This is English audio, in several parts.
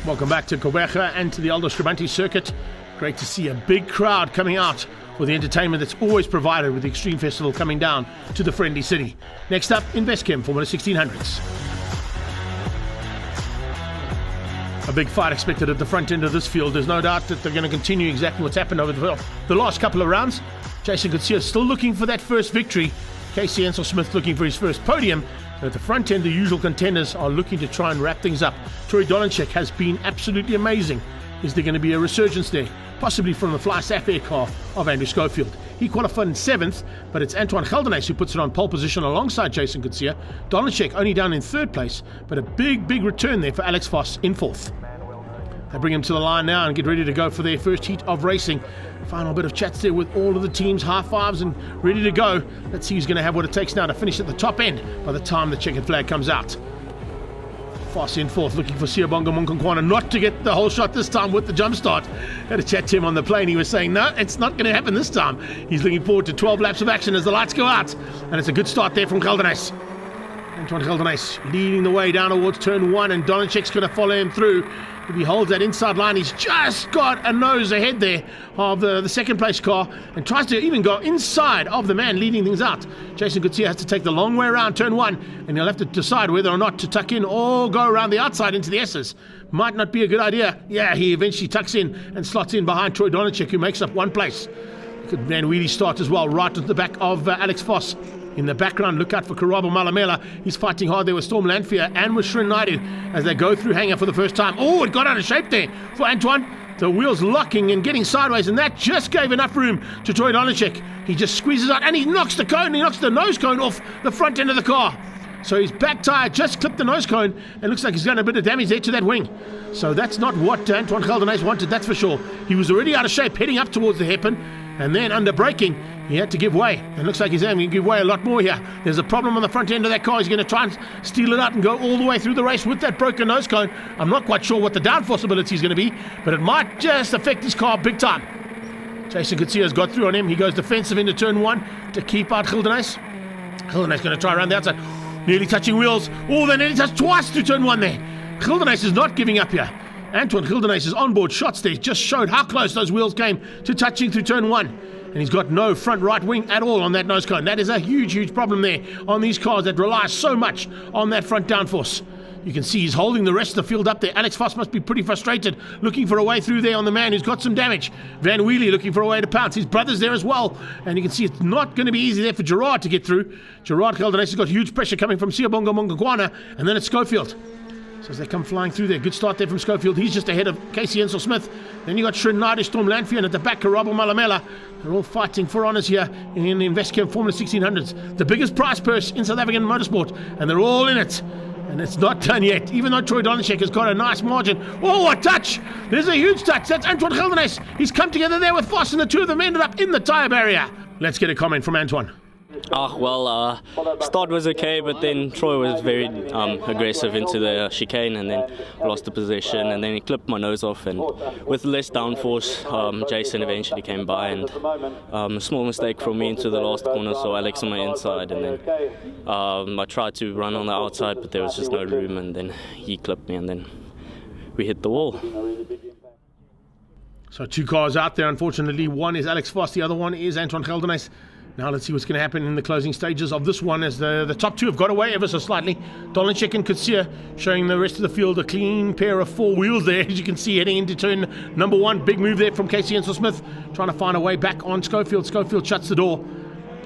Welcome back to Kobecha and to the Aldo Scribanti circuit. Great to see a big crowd coming out for the entertainment that's always provided with the Extreme Festival coming down to the Friendly City. Next up, Investchem, Formula 1600s. A big fight expected at the front end of this field. There's no doubt that they're going to continue exactly what's happened over the last couple of rounds. Jason Kutsia still looking for that first victory. Casey Ansel-Smith looking for his first podium. So at the front end, the usual contenders are looking to try and wrap things up. Troy Dolanchek has been absolutely amazing. Is there going to be a resurgence there? Possibly from the Fly Sapphire car of Andrew Schofield. He qualified in 7th, but it's Antoine Geldenhuys who puts it on pole position alongside Jason Kutsia. Dolanchek only down in 3rd place, but a big return there for Alex Voss in 4th. They bring him to the line now and get ready to go for their first heat of racing. Final bit of chats there with all of the teams, high fives and ready to go. Let's see who's going to have what it takes now to finish at the top end by the time the checkered flag comes out. Voss in 4th, looking for Siyabonga Munkankwana not to get the whole shot this time with the jump start. Had a chat to him on the plane. He was saying, no, it's not going to happen this time. He's looking forward to 12 laps of action as the lights go out. And it's a good start there from Geldenhuys. Antoine Geldenhuys leading the way down towards turn 1, and Dolanchek's going to follow him through. If he holds that inside line, he's just got a nose ahead there of the second place car and tries to even go inside of the man leading things out. Jason Kutsia has to take the long way around turn 1, and he'll have to decide whether or not to tuck in or go around the outside into the S's. Might not be a good idea. Yeah, he eventually tucks in and slots in behind Troy Dolanchek, who makes up 1 place. Look at Van Wheelie start as well, right at the back of Alex Voss. In the background, look out for Karabo Malamela. He's fighting hard there with Storm Lanfear and with Shrin Naidu as they go through Hangar for the first time. Oh, it got out of shape there for Antoine. The wheels locking and getting sideways, and that just gave enough room to Troy Dolanchek. He just squeezes out and he knocks the cone. He knocks the nose cone off the front end of the car. So his back tyre just clipped the nose cone and looks like he's done a bit of damage there to that wing. So that's not what Antoine Geldenhuys wanted, that's for sure. He was already out of shape heading up towards the hairpin, and then under braking, he had to give way. It looks like he's having to give way a lot more here. There's a problem on the front end of that car. He's going to try and steal it out and go all the way through the race with that broken nose cone. I'm not quite sure what the downforce ability is going to be, but it might just affect his car big time. Jason Kutsia's got through on him. He goes defensive into turn 1 to keep out Geldenhuys. Geldenhuys going to try around the outside. Nearly touching wheels. Oh, they nearly touched twice through turn 1 there. Geldenhuys is not giving up here. Antoine Geldenhuys' onboard shots there just showed how close those wheels came to touching through turn 1. And he's got no front right wing at all on that nose cone. That is a huge problem there on these cars that rely so much on that front downforce. You can see he's holding the rest of the field up there. Alex Voss must be pretty frustrated, looking for a way through there on the man who's got some damage. Van Wheelie looking for a way to pounce. His brother's there as well. And you can see it's not going to be easy there for Gerard to get through. Gerard Geldenhuys has got huge pressure coming from Siyabonga Munkankwana, and then it's Schofield. So as they come flying through there, good start there from Schofield. He's just ahead of Casey Ansel-Smith. Then you got Shrin Naidu, Storm Lanfear, and at the back, Karabo Malamela. They're all fighting for honours here in the Investchem Formula 1600s. The biggest prize purse in South African motorsport, and they're all in it. And it's not done yet, even though Troy Dolanchek has got a nice margin. Oh, a touch! There's a huge touch. That's Antoine Geldenhuys. He's come together there with Voss, and the two of them ended up in the tyre barrier. Let's get a comment from Antoine. Start was okay, but then Troy was very aggressive into the chicane, and then lost the position, and then he clipped my nose off, and with less downforce, Jason eventually came by, and a small mistake from me into the last corner, so Alex on my inside, and then I tried to run on the outside, but there was just no room, and then he clipped me, and then we hit the wall. So 2 cars out there, unfortunately. One is Alex Voss, the other one is Antoine Geldenhuys. Now let's see what's going to happen in the closing stages of this one, as the top 2 have got away ever so slightly. Dolanchek and Kutsia showing the rest of the field a clean pair of 4 wheels there, as you can see, heading into turn number 1. Big move there from Casey Ansel-Smith, trying to find a way back on Schofield. Schofield shuts the door.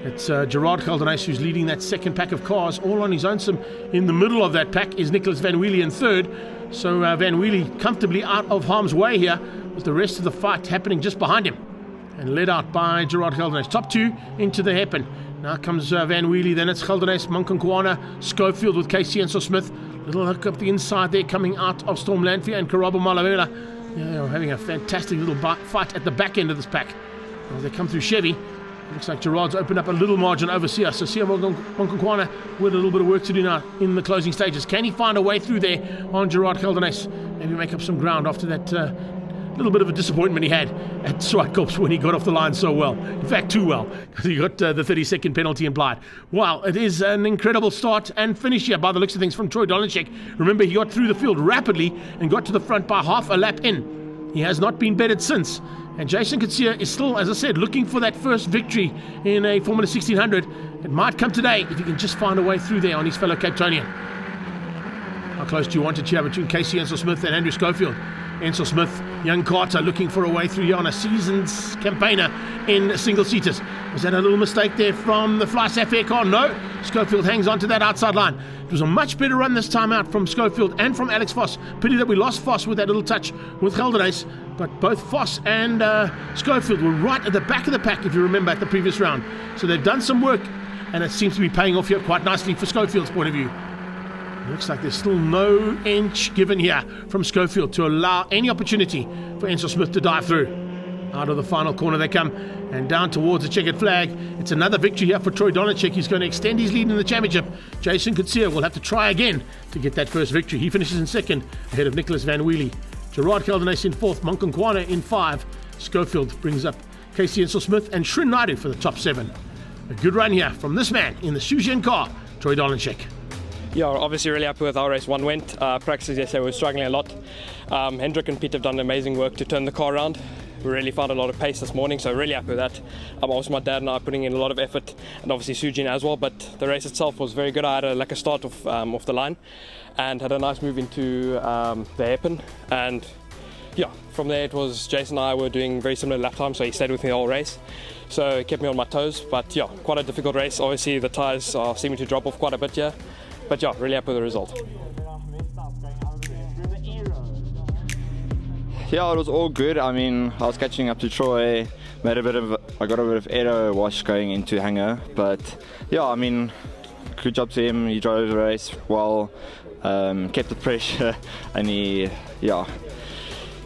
It's Gerard Geldenhuys who's leading that second pack of cars, all on his own. In the middle of that pack is Nicholas Van Wheelie in 3rd. So Van Wheelie comfortably out of harm's way here, with the rest of the fight happening just behind him. And led out by Gerard Geldenhuys. Top 2 into the hairpin. Now comes Van Wheelie, then it's Geldenhuys, Munkankwana, Schofield with Casey Ansel-Smith. Little hook up the inside there coming out of Storm Lanfear and Karabo Malamela. Yeah, having a fantastic little fight at the back end of this pack. As they come through Chevy, it looks like Gerard's opened up a little margin over Sia. So Sia Munkankwana with a little bit of work to do now in the closing stages. Can he find a way through there on Gerard Geldenhuys? Maybe make up some ground after that little bit of a disappointment he had at Zwartkops when he got off the line so well. In fact, too well, because he got the 30-second penalty implied. Wow, it is an incredible start and finish here by the looks of things from Troy Dolanchek. Remember, he got through the field rapidly and got to the front by half a lap in. He has not been bettered since. And Jason Coetzee is still, as I said, looking for that first victory in a Formula 1600. It might come today if he can just find a way through there on his fellow Cape Townian. How close do you want it here between Casey Ensel-Smith and Andrew Schofield? Ensel-Smith, young Carter looking for a way through here on a seasoned campaigner in single-seaters. Was that a little mistake there from the Fly Sapphire car? No. Schofield hangs on to that outside line. It was a much better run this time out from Schofield and from Alex Voss. Pity that we lost Voss with that little touch with Geldenhuys. But both Voss and Schofield were right at the back of the pack, if you remember, at the previous round. So they've done some work, and it seems to be paying off here quite nicely for Schofield's point of view. Looks like there's still no inch given here from Schofield to allow any opportunity for Ensel-Smith to dive through. Out of the final corner they come, and down towards the checkered flag. It's another victory here for Troy Dolanchek. He's going to extend his lead in the championship. Jason Coetzee will have to try again to get that first victory. He finishes in second, ahead of Nicholas Van Wheelie. Gerard Geldenhuys in fourth, Monkonkwana in 5. Schofield brings up Casey Ensel-Smith and Srin Naidu for the top 7. A good run here from this man in the Sujian car, Troy Dolanchek. Yeah, obviously really happy with how race 1 went. Practices yesterday we were struggling a lot. Hendrik and Pete have done amazing work to turn the car around. We really found a lot of pace this morning, so really happy with that. Also my dad and I are putting in a lot of effort, and obviously Sujin as well, but the race itself was very good. I had a start off the line and had a nice move into the hairpin, and yeah, from there it was Jason and I were doing very similar lap time, so he stayed with me the whole race. So it kept me on my toes, but yeah, quite a difficult race. Obviously the tyres are seeming to drop off quite a bit here. But yeah, really happy with the result. Yeah, it was all good. I mean, I was catching up to Troy, I got a bit of aero wash going into hangar, but yeah, I mean, good job to him. He drove the race well, kept the pressure, and he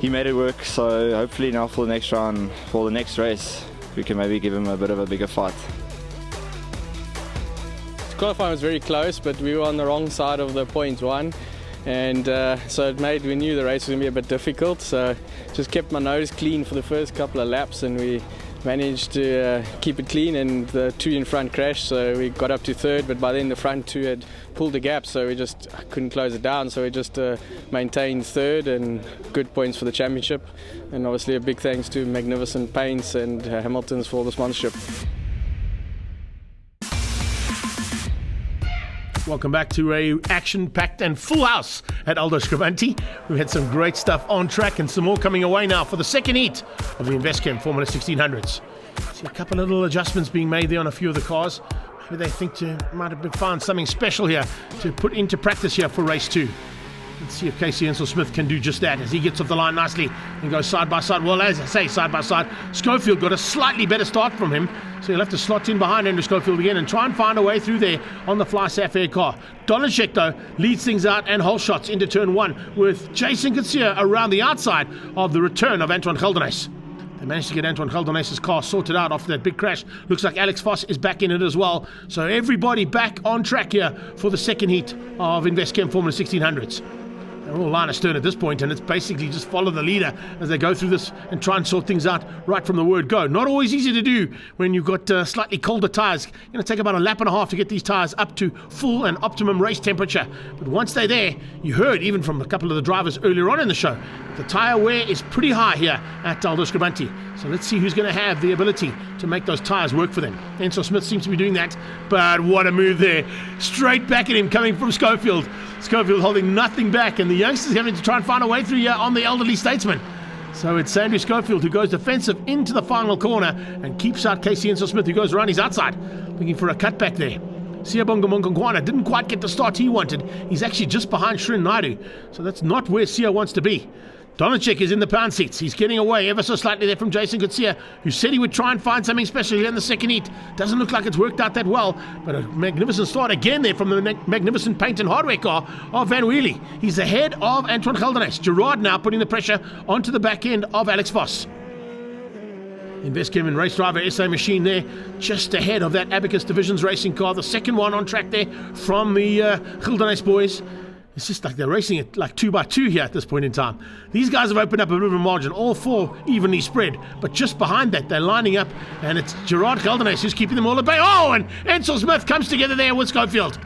made it work. So hopefully now for the next round, for the next race, we can maybe give him a bit of a bigger fight. Qualifying was very close, but we were on the wrong side of the point 1, and so we knew the race was going to be a bit difficult, so just kept my nose clean for the first couple of laps, and we managed to keep it clean, and the 2 in front crashed, so we got up to 3rd, but by then the front 2 had pulled the gap, so we just couldn't close it down, so we just maintained 3rd and good points for the championship, and obviously a big thanks to Magnificent Paints and Hamilton's for the sponsorship. Welcome back to a action-packed and full house at Aldo Scrivanti. We've had some great stuff on track and some more coming away now for the second heat of the Investchem Formula 1600s. See a couple of little adjustments being made there on a few of the cars. Maybe they think might have found something special here to put into practice here for race 2. Let's see if Casey Ensel-Smith can do just that as he gets off the line nicely and goes side by side. Well, as I say, side by side. Schofield got a slightly better start from him, so he'll have to slot in behind Andrew Schofield again and try and find a way through there on the Fly Sapphire car. Dolanchek, though, leads things out and holds shots into turn 1 with Jason Coetzee around the outside of the return of Antoine Geldenhuys. They managed to get Antoine Geldenhuys' car sorted out after that big crash. Looks like Alex Voss is back in it as well. So everybody back on track here for the second heat of Investchem Formula 1600s. They're all line astern at this point, and it's basically just follow the leader as they go through this and try and sort things out right from the word go. Not always easy to do when you've got slightly colder tyres. It's going to take about a lap and a half to get these tyres up to full and optimum race temperature. But once they're there, you heard even from a couple of the drivers earlier on in the show, the tyre wear is pretty high here at Aldo Scrivanti. So let's see who's going to have the ability to make those tyres work for them. Ensel-Smith seems to be doing that, but what a move there. Straight back at him coming from Schofield. Schofield holding nothing back, and the youngsters having to try and find a way through here on the elderly statesman. So it's Andrew Schofield who goes defensive into the final corner and keeps out Casey Ensel-Smith, who goes around his outside, looking for a cutback there. Siabonga Monkonkwana didn't quite get the start he wanted. He's actually just behind Srin Naidu, so that's not where Sia wants to be. Dolanchek is in the pound seats. He's getting away ever so slightly there from Jason Coetzee, who said he would try and find something special here in the second heat. Doesn't look like it's worked out that well, but a magnificent start again there from the magnificent paint and hardware car of Van Wheelie. He's ahead of Antoine Geldenhuys. Gerard now putting the pressure onto the back end of Alex Voss. Investchem and race driver SA Machine there, just ahead of that Abacus Divisions racing car, the second one on track there from the Geldenhuys boys. It's just like they're racing it like 2 by 2 here at this point in time. These guys have opened up a bit of a margin, all 4 evenly spread, but just behind that, they're lining up, and it's Gerard Gelderhuis who's keeping them all at bay. Oh, and Ansel Smith comes together there with Schofield.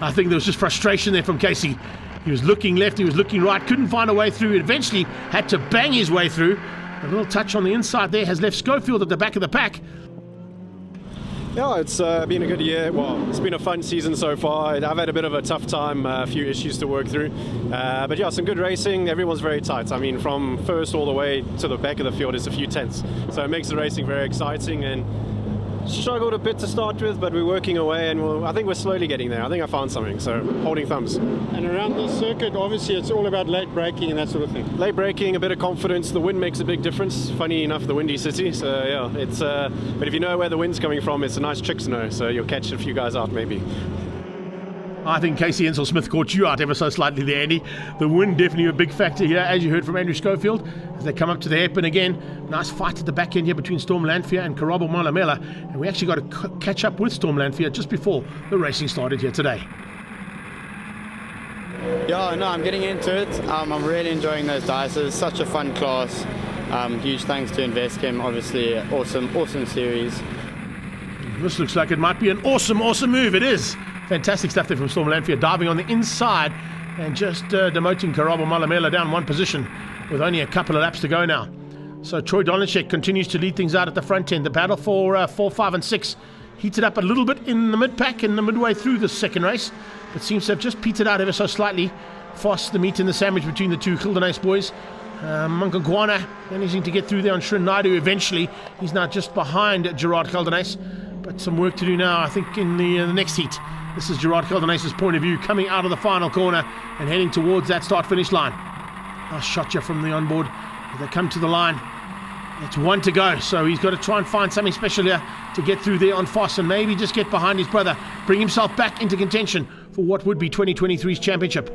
I think there was just frustration there from Casey. He was looking left, he was looking right, couldn't find a way through. Eventually had to bang his way through. A little touch on the inside there has left Schofield at the back of the pack. Yeah, it's been a good year. Well, it's been a fun season so far. I've had a bit of a tough time, a few issues to work through. But yeah, some good racing. Everyone's very tight. I mean, from first all the way to the back of the field is a few tenths. So it makes the racing very exciting, and struggled a bit to start with, but we're working away, and I think we're slowly getting there. I think I found something, so holding thumbs. And around this circuit, obviously, it's all about late braking and that sort of thing. Late braking, a bit of confidence. The wind makes a big difference. Funny enough, the windy city. So yeah, it's. But if you know where the wind's coming from, it's a nice trick to know. So you'll catch a few guys out maybe. I think Casey Ansel Smith caught you out ever so slightly there, Andy. The wind definitely a big factor here, as you heard from Andrew Schofield, as they come up to the hairpin again. Nice fight at the back end here between Storm Lanfear and Karabo Malamela, and we actually got to catch up with Storm Lanfear just before the racing started here today. Yeah, no, I'm getting into it. I'm really enjoying those dice. It's such a fun class. Huge thanks to Investchem, obviously. Awesome series. This looks like it might be an awesome move. It is. Fantastic stuff there from Storm Lanfear, diving on the inside and just demoting Karabo Malamela down 1 position with only a couple of laps to go now. So Troy Donishek continues to lead things out at the front end. The battle for 4, 5 and 6 heated up a little bit in the mid-pack in the midway through the second race, but seems to have just petered out ever so slightly. Foss, the meat in the sandwich between the two Gelderhuis boys. Munkangwana managing to get through there on Srin Naidu eventually. He's now just behind Gerard Gelderhuis, but some work to do now, I think, in the next heat. This is Gerard Gelderhuis' point of view, coming out of the final corner and heading towards that start-finish line. Nice shot here from the onboard. As they come to the line, it's 1 to go, so he's got to try and find something special here to get through there on Foss and maybe just get behind his brother, bring himself back into contention for what would be 2023's championship.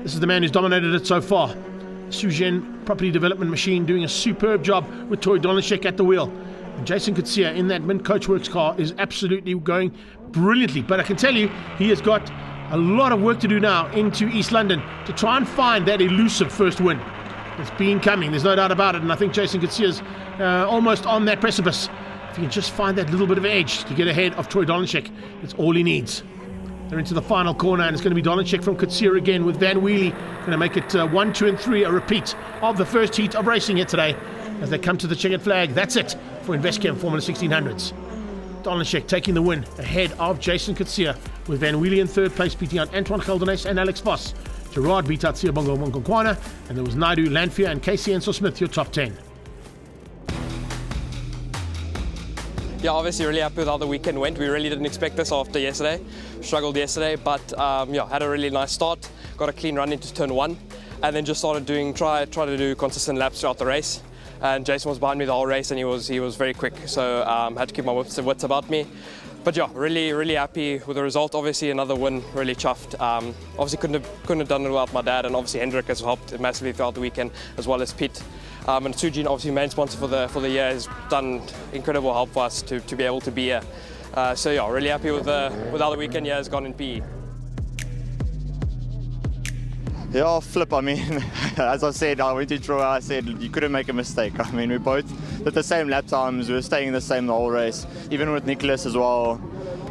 This is the man who's dominated it so far. Sujen Property Development Machine doing a superb job with Troy Donishek at the wheel. And Jason Kutsia in that Mint Coachworks car is absolutely going brilliantly. But I can tell you, he has got a lot of work to do now into East London to try and find that elusive first win. It's been coming, there's no doubt about it. And I think Jason Kutsia's almost on that precipice. If he can just find that little bit of edge to get ahead of Troy Donishek, it's all he needs. They're into the final corner, and it's going to be Donishek from Kutsia again with Van Wheelie. Going to make it 1, 2 and 3, a repeat of the first heat of racing here today. As they come to the checkered flag, that's it for Investchem Formula 1600s. Donishek taking the win ahead of Jason Kutsia, with Van Wheelie in third place, beating out Antoine Gelderhuis and Alex Voss. Gerard beat out Siabongo Munkangwana, and there was Naidu, Lanfear and Casey Ansel Smith, your top 10. Yeah, obviously really happy with how the weekend went. We really didn't expect this after yesterday. Struggled yesterday, but yeah, had a really nice start. Got a clean run into turn 1, and then just started try to do consistent laps throughout the race. And Jason was behind me the whole race, and he was very quick, so had to keep my wits about me. But yeah, really happy with the result. Obviously another win, really chuffed. Obviously couldn't have done it without my dad, and obviously Hendrik has helped massively throughout the weekend, as well as Pete. And Sujin, obviously main sponsor for the year, has done incredible help for us to be able to be here. So yeah, really happy with how the weekend year has gone in PE. Yeah, flip. I mean, as I said, I went to Troy, I said you couldn't make a mistake. I mean, we both did the same lap times, we were staying the same the whole race, even with Nicholas as well.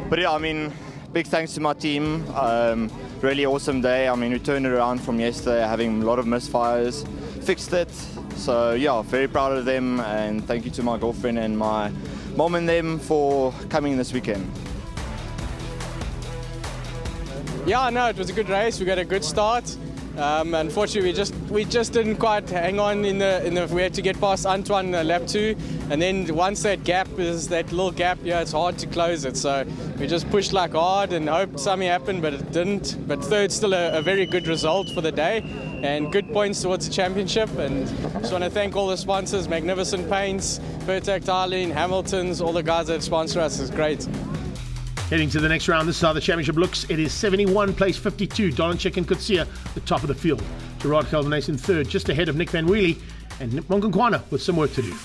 But yeah, I mean, big thanks to my team. Really awesome day. I mean, we turned it around from yesterday, having a lot of misfires, fixed it. So yeah, very proud of them, and thank you to my girlfriend and my mom and them for coming this weekend. Yeah, no, it was a good race. We got a good start. Unfortunately, we just didn't quite hang on in the. We had to get past Antoine lap 2, and then once that gap is that little gap, yeah, it's hard to close it. So we just pushed like hard and hoped something happened, but it didn't. But third's still a very good result for the day, and good points towards the championship. And just want to thank all the sponsors: Magnificent Paints, Pertac Darlene, Hamilton's, all the guys that sponsor us. It's great. Heading to the next round, this is how the championship looks. It is 71, place 52. Donishek and Kutsia, the top of the field. Gerard Gelderhuis in third, just ahead of Nick Van Wheelie, and Munkangwana with some work to do.